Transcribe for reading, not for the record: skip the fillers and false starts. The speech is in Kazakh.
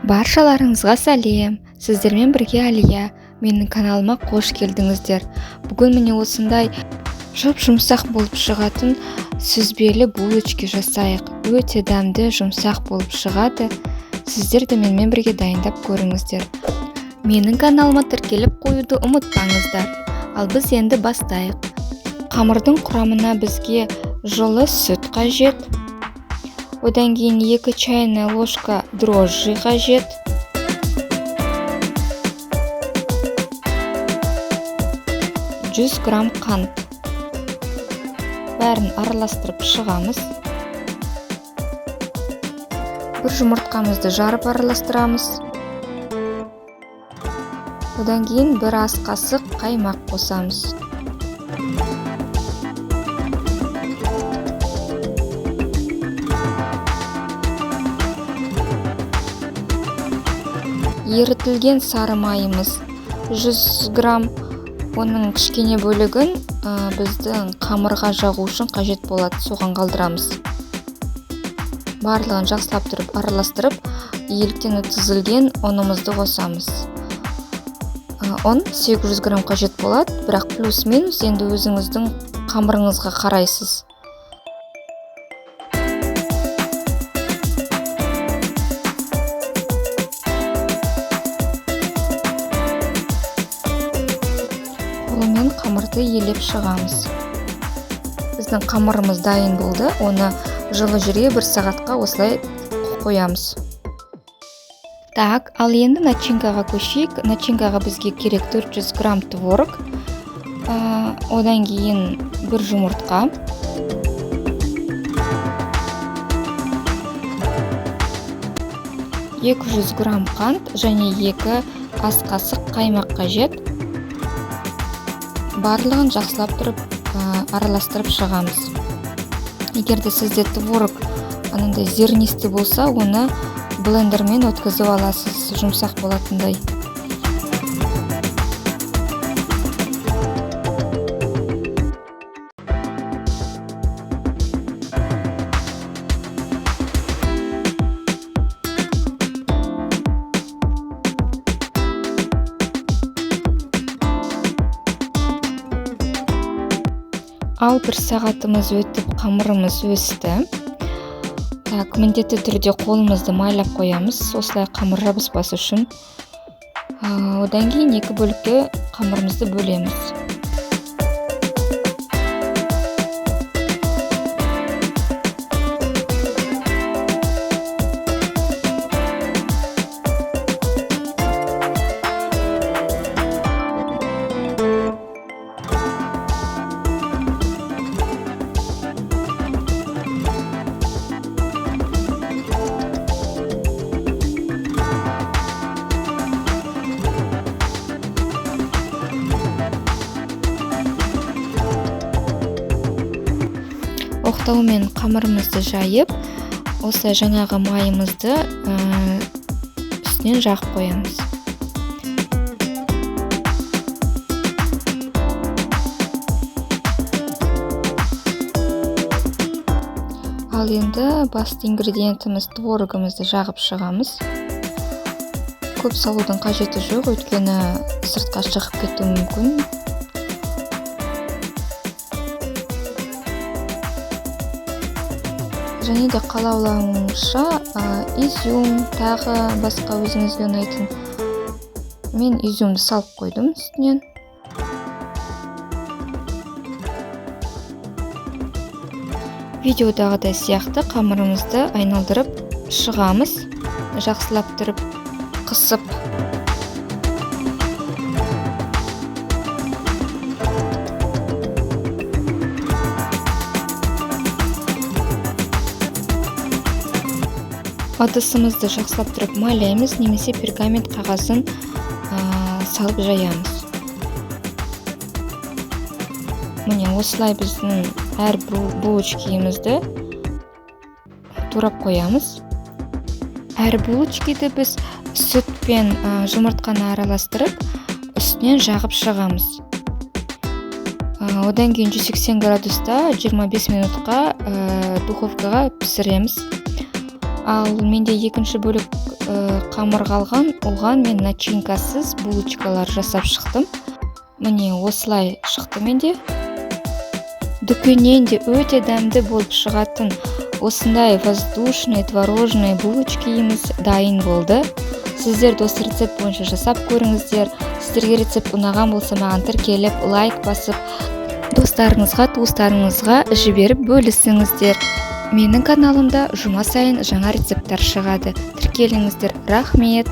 Баршаларыңызға сәлем, сіздермен бірге Алия, менің каналыма қош келдіңіздер. Бүгін міне осындай жұмсақ болып шығатын сүзбелі булочки жасайық. Өте дәмді, жұмсақ болып шығады. Сіздер де менімен бірге дайындап көріңіздер. Менің каналыма тіркеліп қоюды ұмытпаңыздар. Ал біз енді бастайық. Қамырдың құрамына бізге жылы сүт қажет. Одан кейін 2 чайная ложка дрожжи қажет. Жүз грамм қант. Бәрін араластырып шығамыз. Бір жұмыртқамызды жарып араластырамыз. Одан кейін 1 ас қасық қаймақ қосамыз. Ерітілген сары майымыз 100 грамм. Оның кішкене бөлігін біздің қамырға жағу үшін қажет болады, соған қалдырамыз. Барлығын жақсылап тұрып араластырып, иеліктен өткізілген ұнымызды қосамыз. Ұн 800 грамм қажет болады, бірақ плюс-минус енді өзіңіздің қамырыңызға қарайсыз. Қолымен қамырды елеп шығамыз. Біздің қамырымыз дайын болды. Оны жылы жерге 1 сағатқа осылай қоямыз. Так, ал енді начинкаға көшейік. Начинкаға бізге керек 400 грамм творог. Одан кейін 1 жұмыртқа. $200 грамм қант және 2 ас қасық қаймақ қажет. Барлығын жақсылап тұрып араластырып шығамыз. Егер де сізде творог анандай зернисті болса, оны блендермен өткізіп аласыз, жұмсақ болатындай. Ал 1 сағатымыз өтіп, қамырымыз өсті. Так, міндетті түрде қолымызды майлап қоямыз, осылай қамыр жабыспас үшін. Одан кейін 2 бөлікке қамырымызды бөлеміз. Оқтаумен қамырымызды жайып, осы жаңағы майымызды үстінен жағып қоямыз. Ал енді басты ингредиентіміз творогымызды жағып шығамыз. Көп салудың қажеті жоқ, өйткені сыртқа шығып кетуі мүмкін. Және де қалауларыңызша изюм, тағы басқа өзіңізге ұнайтын. Мен изюмді салып қойдым үстінен. Видеодағыдай сияқты қамырымызды айналдырып шығамыз, жақсылап тұрып қысып. Ыдысымызды жақсылап тұрып майлаймыз, немесе пергамент қағазын салып жаямыз. Міне осылай біздің әр булочкамызды турап қоямыз. Әр булочканы біз сүт пен жұмыртқаны араластырып, үстінен жағып шығамыз. Одан кейін 180 градуста 25 минутқа духовкаға пісіреміз. Ал менде екінші бөлік қамыр қалған, оған мен начинкасыз булочкалар жасап шықтым. Міне осылай шықты менде. Дүкеннен де өте дәмді болып шығатын осындай воздушный творожный булочкиіміз дайын болды. Сіздер досы рецепт бойынша жасап көріңіздер. Сіздерге рецепт ұнаған болса, маған тіркеліп, лайк басып, достарыңызға, туыстарыңызға жіберіп бөлісіңіздер. Менің каналымда жұма сайын жаңа рецепттер шығады. Тіркеліңіздер. Рахмет.